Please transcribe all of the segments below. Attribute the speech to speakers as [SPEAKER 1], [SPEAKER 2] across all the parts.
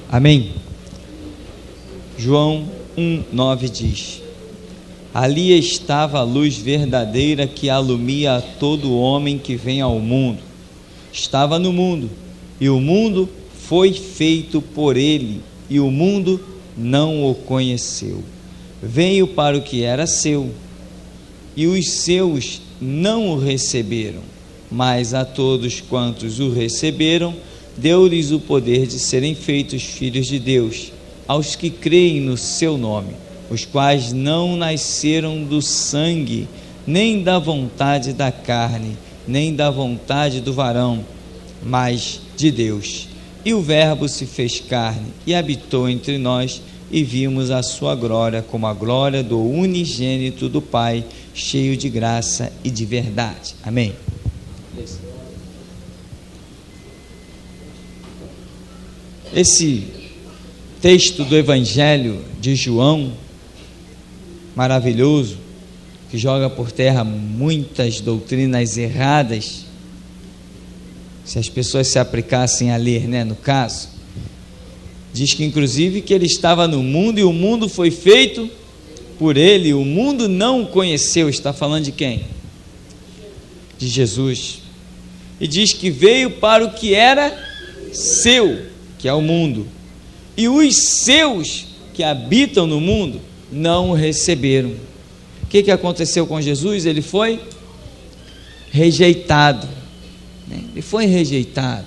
[SPEAKER 1] Amém? João 1:9 diz: ali estava a luz verdadeira que alumia a todo homem que vem ao mundo. Estava no mundo, e o mundo foi feito por ele, e o mundo não o conheceu. Veio para o que era seu, e os seus não o receberam, mas a todos quantos o receberam, deu-lhes o poder de serem feitos filhos de Deus, aos que creem no seu nome, os quais não nasceram do sangue, nem da vontade da carne, nem da vontade do varão, mas de Deus. E o Verbo se fez carne e habitou entre nós, e vimos a sua glória como a glória do unigênito do Pai, cheio de graça e de verdade. Amém. Esse texto do Evangelho de João, maravilhoso, que joga por terra muitas doutrinas erradas, se as pessoas se aplicassem a ler, no caso, diz que inclusive que ele estava no mundo e o mundo foi feito por ele, o mundo não o conheceu. Está falando de quem? De Jesus. E diz que veio para o que era seu, que é o mundo, e os seus que habitam no mundo não o receberam. O que aconteceu com Jesus? Ele foi rejeitado, ele foi rejeitado.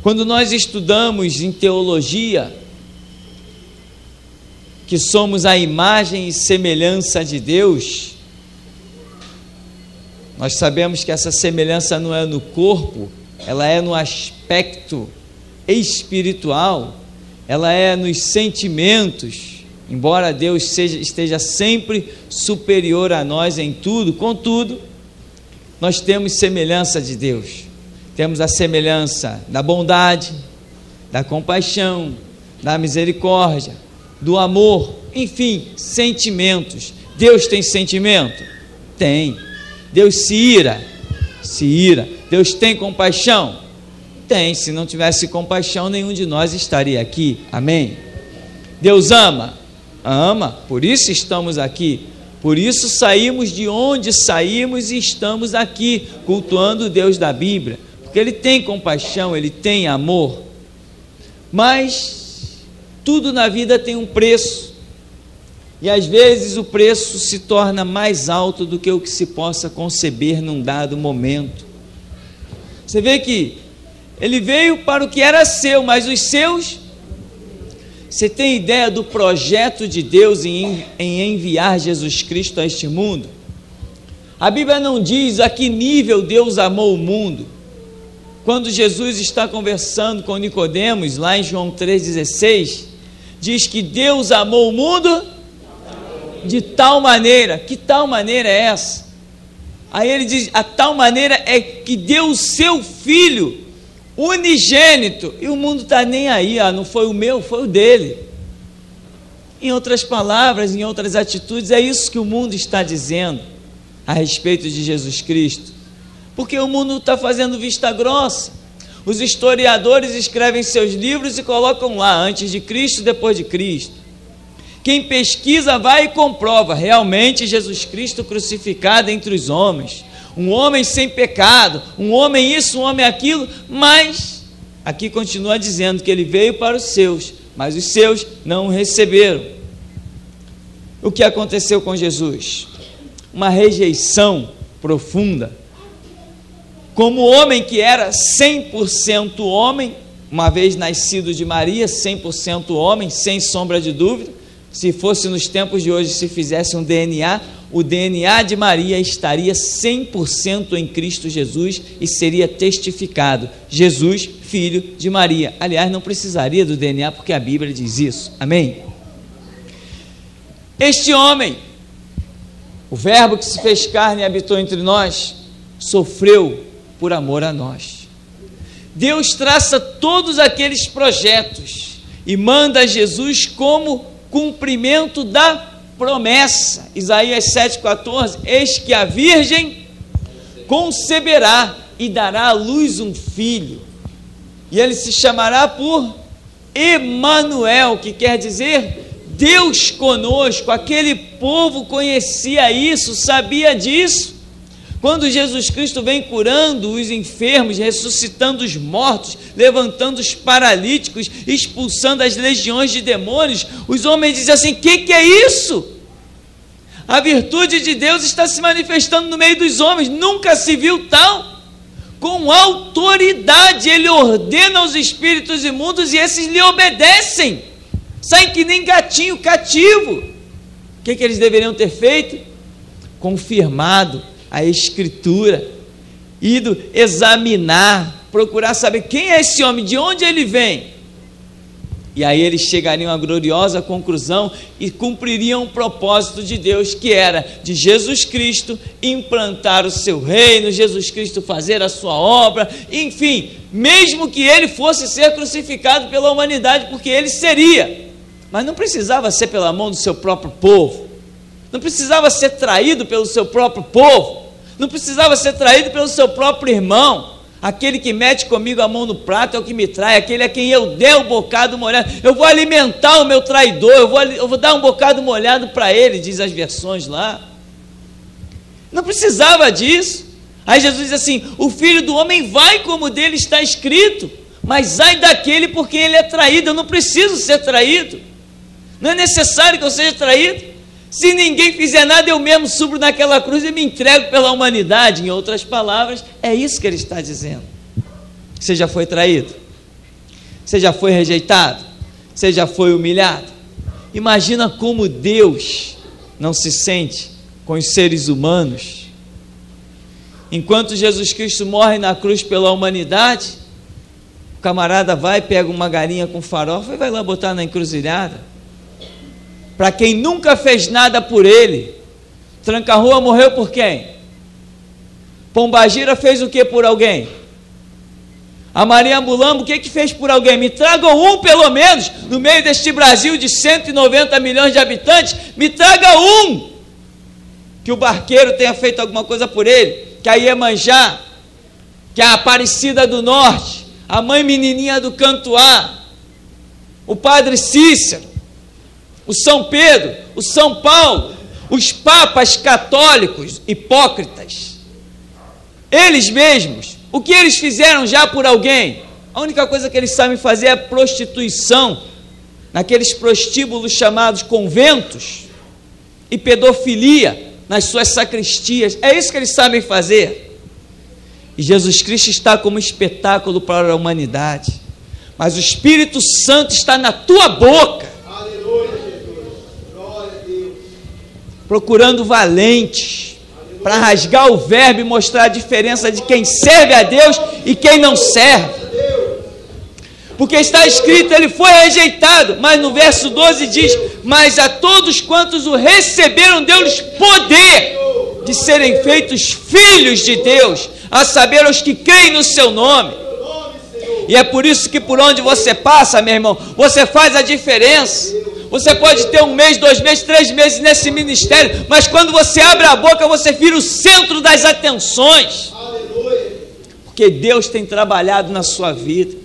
[SPEAKER 1] Quando nós estudamos em teologia que somos a imagem e semelhança de Deus, nós sabemos que essa semelhança não é no corpo, ela é no aspecto espiritual, ela é nos sentimentos. Embora Deus esteja sempre superior a nós em tudo, contudo, nós temos semelhança de Deus. Temos a semelhança da bondade, da compaixão, da misericórdia, do amor, enfim, sentimentos. Deus tem sentimento? Tem. Deus se ira? Se ira. Deus tem compaixão? Tem. Se não tivesse compaixão, nenhum de nós estaria aqui. Amém? Deus ama? Ama. Por isso estamos aqui. Por isso saímos de onde saímos e estamos aqui, cultuando o Deus da Bíblia. Porque Ele tem compaixão, Ele tem amor. Mas tudo na vida tem um preço. E às vezes o preço se torna mais alto do que o que se possa conceber num dado momento. Você vê que Ele veio para o que era seu, mas os seus... Você tem ideia do projeto de Deus em enviar Jesus Cristo a este mundo? A Bíblia não diz a que nível Deus amou o mundo. Quando Jesus está conversando com Nicodemos, lá em João 3,16, diz que Deus amou o mundo de tal maneira. Que tal maneira é essa? Aí ele diz, a tal maneira é que deu o seu Filho unigênito, e o mundo está nem aí, não foi o meu, foi o dele. Em outras palavras, em outras atitudes, é isso que o mundo está dizendo a respeito de Jesus Cristo, porque o mundo está fazendo vista grossa. Os historiadores escrevem seus livros e colocam lá, antes de Cristo, depois de Cristo. Quem pesquisa vai e comprova, realmente Jesus Cristo crucificado entre os homens, um homem sem pecado, um homem isso, um homem aquilo, mas aqui continua dizendo que ele veio para os seus, mas os seus não o receberam. O que aconteceu com Jesus? Uma rejeição profunda. Como homem que era 100% homem, uma vez nascido de Maria, 100% homem, sem sombra de dúvida. Se fosse nos tempos de hoje, se fizesse um DNA, o DNA de Maria estaria 100% em Cristo Jesus e seria testificado: Jesus, filho de Maria. Aliás, não precisaria do DNA, porque a Bíblia diz isso. Amém? Este homem, o Verbo que se fez carne e habitou entre nós, sofreu por amor a nós. Deus traça todos aqueles projetos e manda Jesus como cumprimento da promessa. Isaías 7,14: eis que a virgem conceberá e dará à luz um filho. E ele se chamará por Emanuel, que quer dizer Deus conosco. Aquele povo conhecia isso, sabia disso. Quando Jesus Cristo vem curando os enfermos, ressuscitando os mortos, levantando os paralíticos, expulsando as legiões de demônios, os homens dizem assim: que é isso? A virtude de Deus está se manifestando no meio dos homens, nunca se viu tal. Com autoridade ele ordena aos espíritos imundos e esses lhe obedecem, saem que nem gatinho cativo. O que eles deveriam ter feito? Confirmado a Escritura, ido examinar, procurar saber quem é esse homem, de onde ele vem. E aí eles chegariam à gloriosa conclusão e cumpririam o propósito de Deus, que era de Jesus Cristo implantar o seu reino, Jesus Cristo fazer a sua obra, enfim, mesmo que ele fosse ser crucificado pela humanidade, porque ele seria, mas não precisava ser pela mão do seu próprio povo, não precisava ser traído pelo seu próprio povo, não precisava ser traído pelo seu próprio irmão. Aquele que mete comigo a mão no prato é o que me trai, aquele a quem eu der o bocado molhado. Eu vou alimentar o meu traidor, eu vou dar um bocado molhado para ele, diz as versões lá. Não precisava disso. Aí Jesus diz assim: o Filho do Homem vai como dele está escrito, mas ai daquele por quem ele é traído. Eu não preciso ser traído, não é necessário que eu seja traído. Se ninguém fizer nada, eu mesmo subo naquela cruz e me entrego pela humanidade. Em outras palavras, é isso que ele está dizendo. Você já foi traído? Você já foi rejeitado? Você já foi humilhado? Imagina como Deus não se sente com os seres humanos. Enquanto Jesus Cristo morre na cruz pela humanidade, o camarada vai, pega uma galinha com farofa e vai lá botar na encruzilhada. Para quem nunca fez nada por ele. Tranca-Rua morreu por quem? Pombagira fez o que por alguém? A Maria Mulambo, o que fez por alguém? Me tragam um pelo menos, no meio deste Brasil de 190 milhões de habitantes, me traga um, que o barqueiro tenha feito alguma coisa por ele, que a Iemanjá, que a Aparecida do Norte, a mãe menininha do Cantuá, o Padre Cícero, o São Pedro, o São Paulo, os papas católicos hipócritas, eles mesmos, o que eles fizeram já por alguém? A única coisa que eles sabem fazer é prostituição, naqueles prostíbulos chamados conventos, e pedofilia nas suas sacristias. É isso que eles sabem fazer. E Jesus Cristo está como espetáculo para a humanidade, mas o Espírito Santo está na tua boca, procurando valentes para rasgar o verbo e mostrar a diferença de quem serve a Deus e quem não serve. Porque está escrito, ele foi rejeitado, mas no verso 12 diz: mas a todos quantos o receberam, deu-lhes poder de serem feitos filhos de Deus, a saber, os que creem no seu nome. E é por isso que por onde você passa, meu irmão, você faz a diferença. Você pode ter 1 mês, 2 meses, 3 meses nesse ministério, mas quando você abre a boca, você vira o centro das atenções. Porque Deus tem trabalhado na sua vida.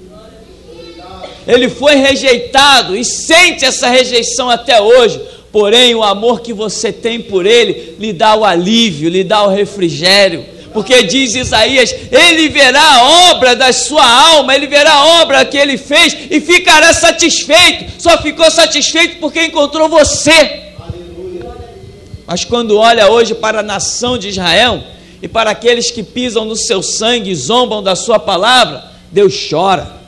[SPEAKER 1] Ele foi rejeitado e sente essa rejeição até hoje, porém o amor que você tem por ele lhe dá o alívio, lhe dá o refrigério. Porque diz Isaías, ele verá a obra da sua alma, ele verá a obra que ele fez e ficará satisfeito. Só ficou satisfeito porque encontrou você. Aleluia. Mas quando olha hoje para a nação de Israel e para aqueles que pisam no seu sangue e zombam da sua palavra, Deus chora.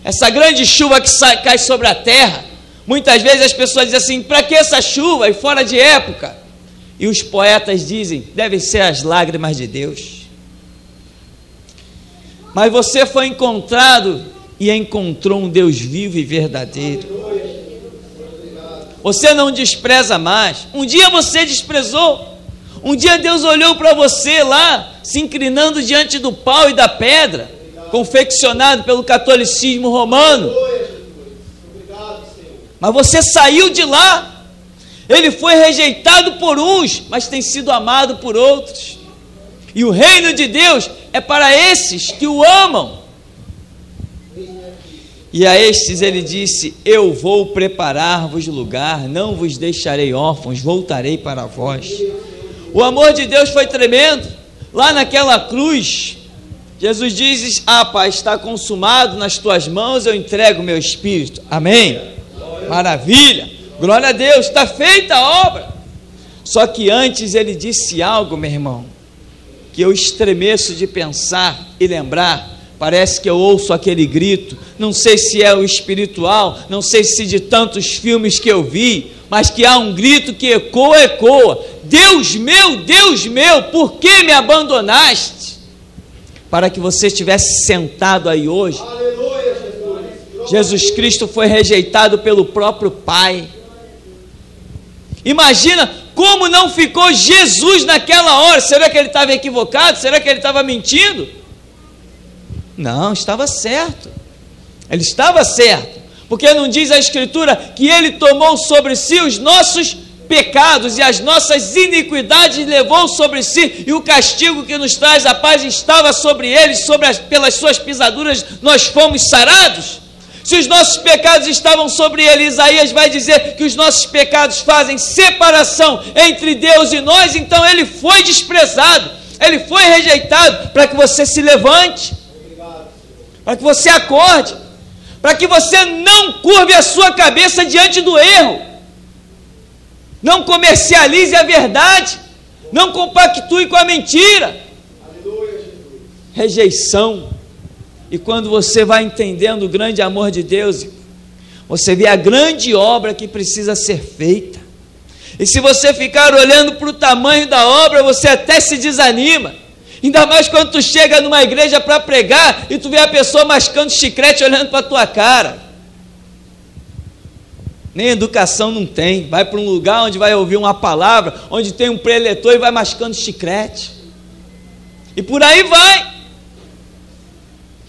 [SPEAKER 1] Essa grande chuva que cai sobre a terra, muitas vezes as pessoas dizem assim: para que essa chuva? E fora de época. E os poetas dizem, devem ser as lágrimas de Deus. Mas você foi encontrado e encontrou um Deus vivo e verdadeiro. Você não despreza mais. Um dia você desprezou. Um dia Deus olhou para você lá, se inclinando diante do pau e da pedra, confeccionado pelo catolicismo romano. Mas você saiu de lá. Ele foi rejeitado por uns, mas tem sido amado por outros. E o reino de Deus é para esses que o amam. E a estes ele disse: eu vou preparar-vos lugar, não vos deixarei órfãos, voltarei para vós. O amor de Deus foi tremendo. Lá naquela cruz, Jesus diz: Pai, está consumado, nas tuas mãos eu entrego o meu espírito. Amém? Maravilha, glória a Deus, está feita a obra. Só que antes ele disse algo, meu irmão, que eu estremeço de pensar e lembrar. Parece que eu ouço aquele grito, não sei se é o espiritual, não sei se de tantos filmes que eu vi, mas que há um grito que ecoa: Deus meu, por que me abandonaste? Para que você estivesse sentado aí hoje. Aleluia, Jesus Cristo foi rejeitado pelo próprio Pai. Imagina como não ficou Jesus naquela hora. Será que ele estava equivocado? Será que ele estava mentindo? Não, estava certo. Ele estava certo, porque não diz a Escritura que ele tomou sobre si os nossos pecados e as nossas iniquidades levou sobre si, e o castigo que nos traz a paz estava sobre ele, pelas suas pisaduras nós fomos sarados. Se os nossos pecados estavam sobre ele, Isaías vai dizer que os nossos pecados fazem separação entre Deus e nós. Então ele foi desprezado, ele foi rejeitado, para que você se levante, para que você acorde, para que você não curve a sua cabeça diante do erro, não comercialize a verdade, não compactue com a mentira. Rejeição. E quando você vai entendendo o grande amor de Deus, você vê a grande obra que precisa ser feita. E se você ficar olhando para o tamanho da obra, você até se desanima. Ainda mais quando tu chega numa igreja para pregar e tu vê a pessoa mascando chiclete olhando para a tua cara. Nem educação não tem. Vai para um lugar onde vai ouvir uma palavra, onde tem um preletor e vai mascando chiclete. E por aí vai.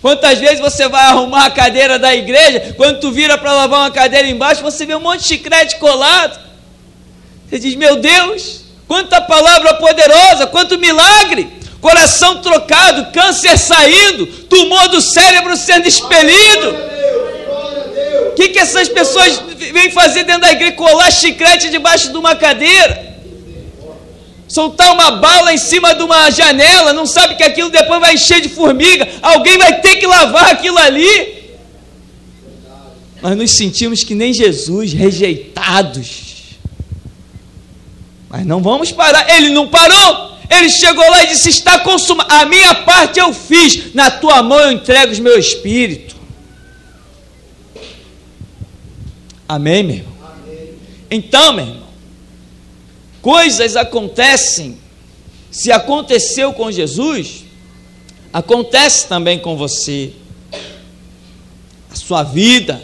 [SPEAKER 1] Quantas vezes você vai arrumar a cadeira da igreja, quando tu vira para lavar uma cadeira embaixo, você vê um monte de chiclete colado. Você diz: meu Deus, quanta palavra poderosa, quanto milagre. Coração trocado, câncer saindo, tumor do cérebro sendo expelido. O que essas pessoas vêm fazer dentro da igreja? Colar chiclete debaixo de uma cadeira, soltar uma bala em cima de uma janela, não sabe que aquilo depois vai encher de formiga, alguém vai ter que lavar aquilo ali. Nós nos sentimos que nem Jesus, rejeitados. Mas não vamos parar. Ele não parou. Ele chegou lá e disse: está consumado, a minha parte eu fiz, na tua mão eu entrego o meu espírito. Amém, meu irmão? Amém. Então, meu irmão, coisas acontecem. Se aconteceu com Jesus, acontece também com você. A sua vida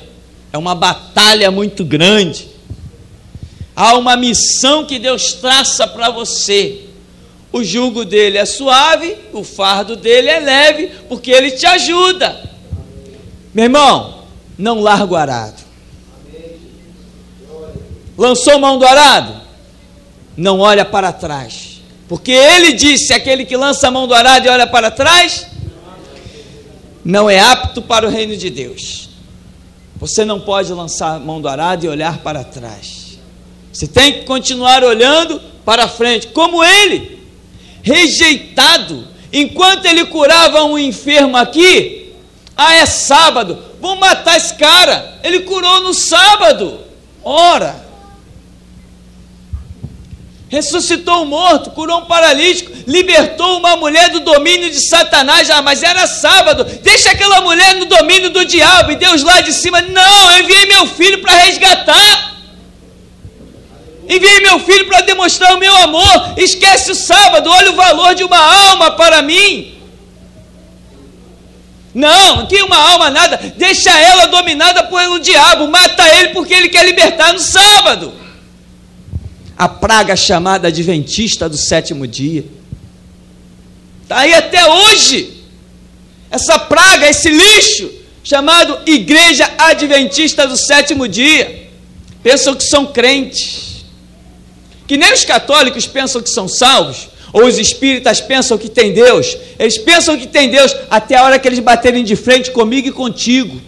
[SPEAKER 1] é uma batalha muito grande. Há uma missão que Deus traça para você. O jugo dele é suave, o fardo dele é leve, porque ele te ajuda. Meu irmão, não larga o arado. Lançou mão do arado? Não olha para trás, porque ele disse: aquele que lança a mão do arado e olha para trás, não é apto para o reino de Deus. Você não pode lançar a mão do arado e olhar para trás. Você tem que continuar olhando para frente, como ele. Rejeitado, enquanto ele curava um enfermo aqui. É sábado, vamos matar esse cara, ele curou no sábado. Ora, ressuscitou um morto, curou um paralítico, libertou uma mulher do domínio de Satanás. Mas era sábado, deixa aquela mulher no domínio do diabo. E Deus lá de cima: não, eu enviei meu filho para resgatar. Enviei meu filho para demonstrar o meu amor. Esquece o sábado, olha o valor de uma alma para mim. Não, que uma alma nada, deixa ela dominada pelo diabo, mata ele porque ele quer libertar no sábado. A praga chamada adventista do sétimo dia está aí até hoje. Essa praga, esse lixo chamado Igreja Adventista do Sétimo Dia. Pensam que são crentes, que nem os católicos pensam que são salvos, Ou os espíritas pensam que tem Deus? Eles pensam que tem Deus até a hora que eles baterem de frente comigo e contigo.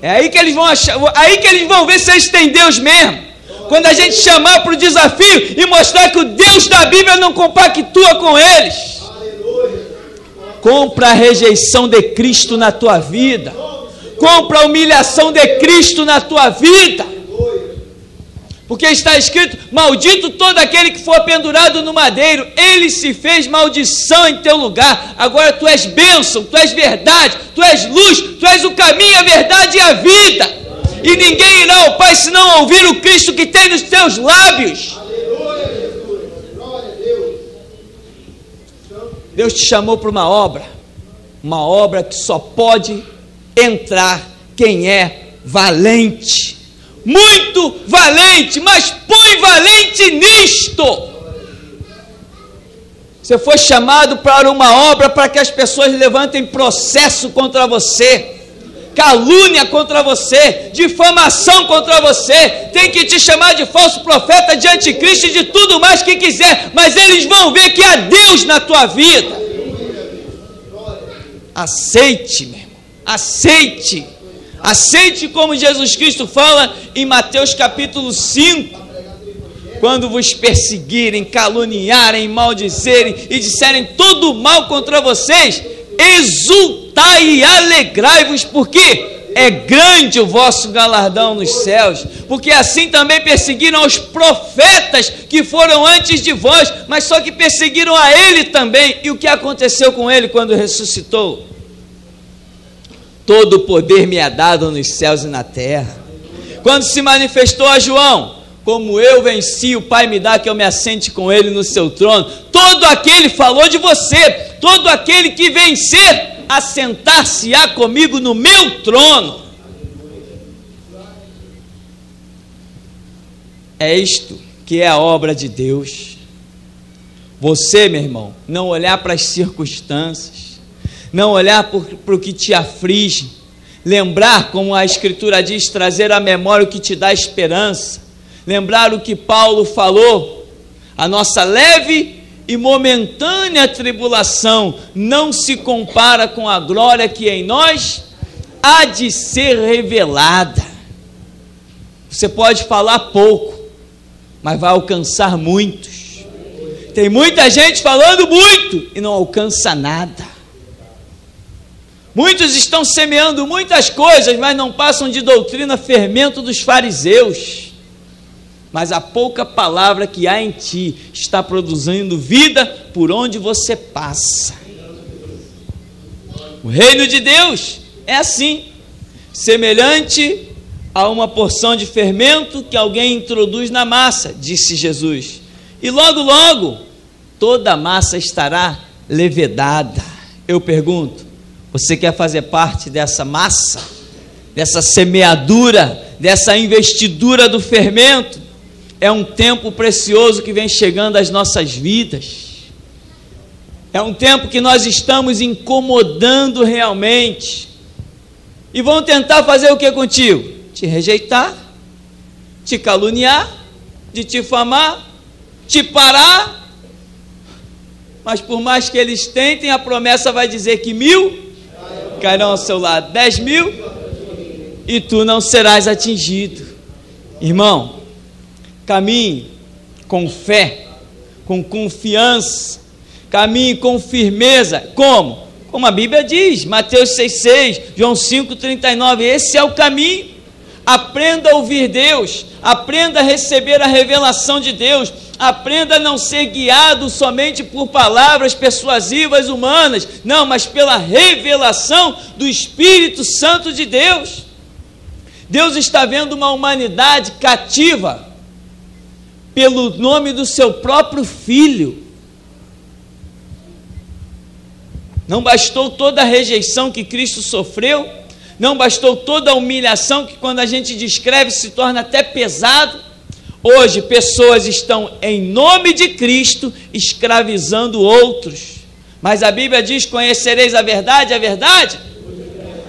[SPEAKER 1] É aí que eles vão achar, aí que eles vão ver se eles têm Deus mesmo. Quando a gente chamar para o desafio e mostrar que o Deus da Bíblia não compactua com eles. Compra a rejeição de Cristo na tua vida. Compra a humilhação de Cristo na tua vida. Porque está escrito: maldito todo aquele que for pendurado no madeiro, ele se fez maldição em teu lugar. Agora tu és bênção, tu és verdade, tu és luz, tu és o caminho, a verdade e a vida. E ninguém irá ao Pai se não ouvir o Cristo que tem nos teus lábios. Deus te chamou para uma obra que só pode entrar quem é valente. Muito valente, mas põe valente nisto. Você foi chamado para uma obra para que as pessoas levantem processo contra você, calúnia contra você, difamação contra você, tem que te chamar de falso profeta, de anticristo e de tudo mais que quiser, mas eles vão ver que há Deus na tua vida. Aceite, meu irmão, aceite. Aceite como Jesus Cristo fala em Mateus capítulo 5, quando vos perseguirem, caluniarem, maldizerem e disserem todo mal contra vocês, exultai e alegrai-vos, porque é grande o vosso galardão nos céus, porque assim também perseguiram aos profetas que foram antes de vós, mas só que perseguiram a ele também. E o que aconteceu com ele quando ressuscitou? Todo o poder me é dado nos céus e na terra. Quando se manifestou a João: como eu venci, o Pai me dá que eu me assente com ele no seu trono. Todo aquele falou de você, todo aquele que vencer, assentar-se-á comigo no meu trono. É isto que é a obra de Deus. Você, meu irmão, não olhar para as circunstâncias, não olhar para o que te aflige, lembrar, como a Escritura diz, trazer à memória o que te dá esperança, lembrar o que Paulo falou: a nossa leve e momentânea tribulação não se compara com a glória que em nós há de ser revelada. Você pode falar pouco, mas vai alcançar muitos. Tem muita gente falando muito e não alcança nada. Muitos estão semeando muitas coisas, mas não passam de doutrina, fermento dos fariseus. Mas a pouca palavra que há em ti está produzindo vida por onde você passa. O reino de Deus é assim, semelhante a uma porção de fermento que alguém introduz na massa, disse Jesus. E logo, logo, toda a massa estará levedada. Eu pergunto: você quer fazer parte dessa massa, dessa semeadura, dessa investidura do fermento? É um tempo precioso que vem chegando às nossas vidas. É um tempo que nós estamos incomodando realmente. E vão tentar fazer o que contigo? Te rejeitar, te caluniar, de te difamar, te parar. Mas por mais que eles tentem, a promessa vai dizer que 1000 cairão ao seu lado, 10.000, e tu não serás atingido. Irmão, caminhe com fé, com confiança, caminhe com firmeza. Como? Como a Bíblia diz, Mateus 6,6, João 5,39, esse é o caminho. Aprenda a ouvir Deus, aprenda a receber a revelação de Deus, aprenda a não ser guiado somente por palavras persuasivas humanas, não, mas pela revelação do Espírito Santo de Deus. Deus está vendo uma humanidade cativa pelo nome do seu próprio Filho. Não bastou toda a rejeição que Cristo sofreu, não bastou toda a humilhação que, quando a gente descreve, se torna até pesado. Hoje pessoas estão em nome de Cristo escravizando outros, mas a Bíblia diz: conhecereis a verdade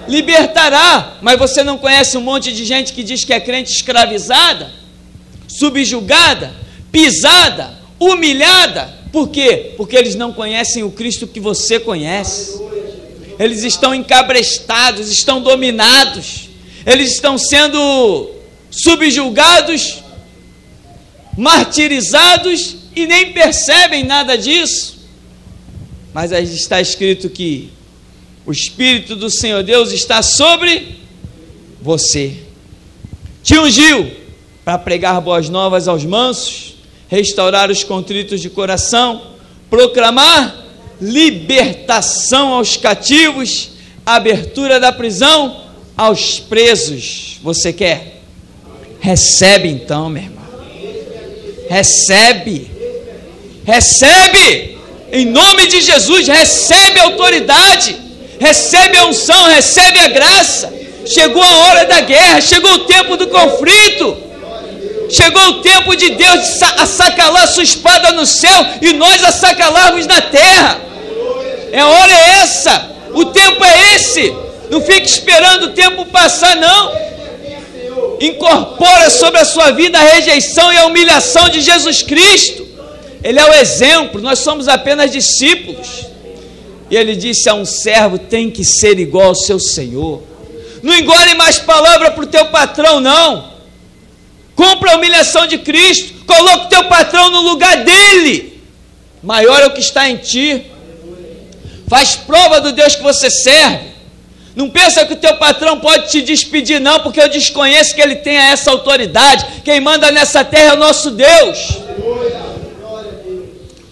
[SPEAKER 1] libertará. Mas você não conhece um monte de gente que diz que é crente escravizada, subjugada, pisada, humilhada. Por quê? Porque eles não conhecem o Cristo que você conhece. Eles estão encabrestados, estão dominados, eles estão sendo subjugados, martirizados e nem percebem nada disso. Mas aí está escrito que o Espírito do Senhor Deus está sobre você. Te ungiu para pregar boas novas aos mansos, restaurar os contritos de coração, proclamar libertação aos cativos, abertura da prisão aos presos. Você quer? Recebe então, meu irmão. Recebe. Recebe. Em nome de Jesus, recebe a autoridade, recebe a unção, recebe a graça. Chegou a hora da guerra, chegou o tempo do conflito, chegou o tempo de Deus assacalar sua espada no céu e nós assacalarmos na terra. A hora é essa, o tempo é esse. Não fique esperando o tempo passar, não. Incorpora sobre a sua vida a rejeição e a humilhação de Jesus Cristo. Ele é o exemplo, nós somos apenas discípulos. E ele disse a um servo: tem que ser igual ao seu Senhor. Não engole mais palavra para o teu patrão, não. Compra a humilhação de Cristo, coloca o teu patrão no lugar dele. Maior é o que está em ti. Faz prova do Deus que você serve. Não pensa que o teu patrão pode te despedir, não, porque eu desconheço que ele tenha essa autoridade. Quem manda nessa terra é o nosso Deus.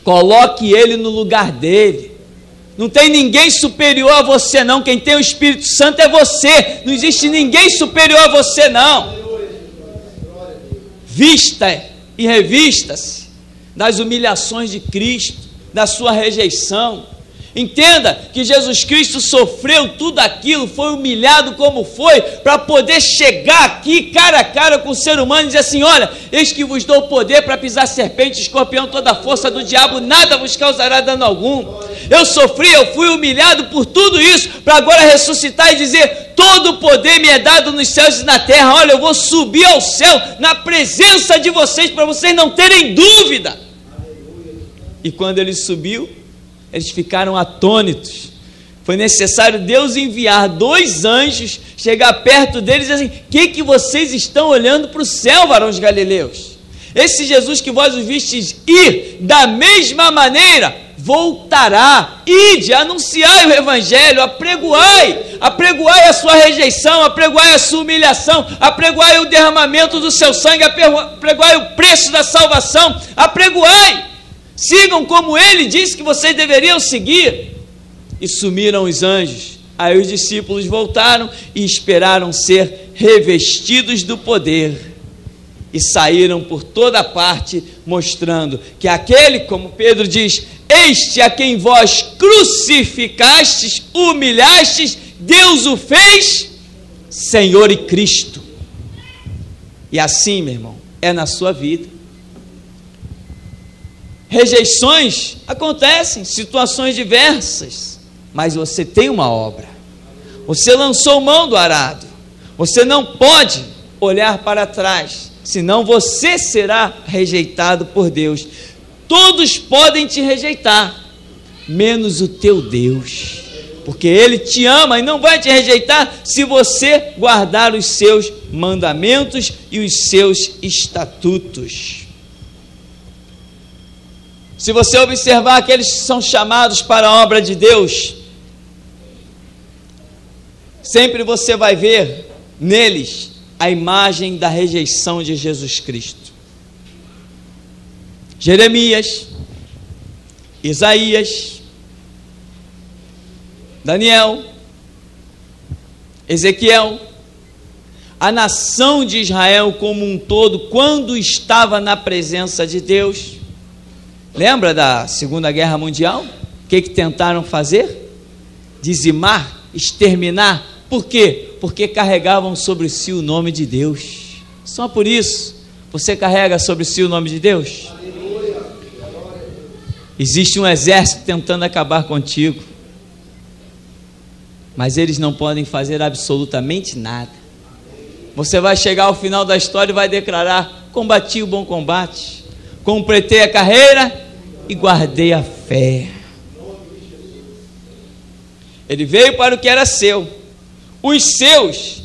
[SPEAKER 1] Coloque ele no lugar dele. Não tem ninguém superior a você, não. Quem tem o Espírito Santo é você. Não existe ninguém superior a você, não. Vista e revista-se das humilhações de Cristo, da sua rejeição. Entenda que Jesus Cristo sofreu tudo aquilo, foi humilhado como foi, para poder chegar aqui cara a cara com o ser humano e dizer assim: olha, eis que vos dou poder para pisar serpente, escorpião, toda a força do diabo, nada vos causará dano algum. Eu sofri, eu fui humilhado por tudo isso, para agora ressuscitar e dizer: todo o poder me é dado nos céus e na terra. Olha, eu vou subir ao céu na presença de vocês, para vocês não terem dúvida. E quando ele subiu, eles ficaram atônitos. Foi necessário Deus enviar 2 anjos, chegar perto deles e dizer assim: que vocês estão olhando para o céu, varões galileus? Esse Jesus que vós o vistes ir, da mesma maneira voltará. Ide, anunciai o evangelho, apregoai a sua rejeição, apregoai a sua humilhação, apregoai o derramamento do seu sangue, apregoai o preço da salvação, apregoai. Sigam como ele disse que vocês deveriam seguir. E sumiram os anjos. Aí os discípulos voltaram e esperaram ser revestidos do poder. E saíram por toda parte, mostrando que aquele, como Pedro diz, este a quem vós crucificastes, humilhastes, Deus o fez Senhor e Cristo. E assim, meu irmão, é na sua vida. Rejeições acontecem, situações diversas, mas você tem uma obra. Você lançou mão do arado. Você não pode olhar para trás, senão você será rejeitado por Deus. Todos podem te rejeitar, menos o teu Deus, porque Ele te ama e não vai te rejeitar se você guardar os seus mandamentos e os seus estatutos. Se você observar aqueles que são chamados para a obra de Deus, sempre você vai ver neles a imagem da rejeição de Jesus Cristo. Jeremias, Isaías, Daniel, Ezequiel, a nação de Israel como um todo, quando estava na presença de Deus. Lembra da Segunda Guerra Mundial? O que tentaram fazer? Dizimar, exterminar. Por quê? Porque carregavam sobre si o nome de Deus. Só por isso, você carrega sobre si o nome de Deus? Existe um exército tentando acabar contigo, mas eles não podem fazer absolutamente nada. Você vai chegar ao final da história e vai declarar: combati o bom combate, completei a carreira e guardei a fé. Ele veio para o que era seu, os seus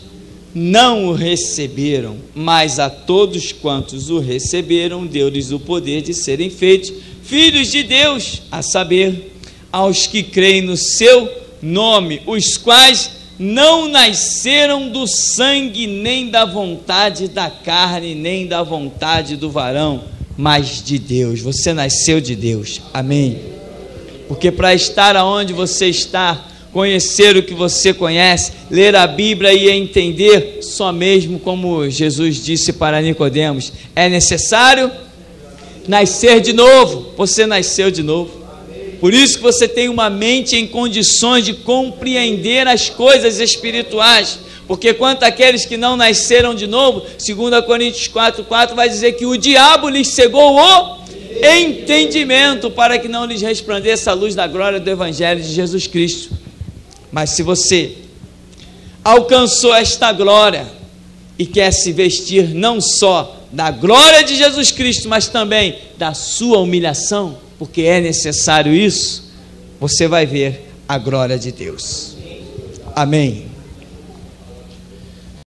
[SPEAKER 1] não o receberam, mas a todos quantos o receberam, deu-lhes o poder de serem feitos filhos de Deus, a saber, aos que creem no seu nome, os quais não nasceram do sangue, nem da vontade da carne, nem da vontade do varão, mas de Deus. Você nasceu de Deus, amém? Porque para estar aonde você está, conhecer o que você conhece, ler a Bíblia e entender, só mesmo como Jesus disse para Nicodemos, é necessário nascer de novo. Você nasceu de novo. Por isso que você tem uma mente em condições de compreender as coisas espirituais, porque quanto àqueles que não nasceram de novo, 2 Coríntios 4:4 vai dizer que o diabo lhes cegou o entendimento, para que não lhes resplandeça a luz da glória do Evangelho de Jesus Cristo. Mas se você alcançou esta glória e quer se vestir não só da glória de Jesus Cristo, mas também da sua humilhação, porque é necessário isso, você vai ver a glória de Deus. Amém.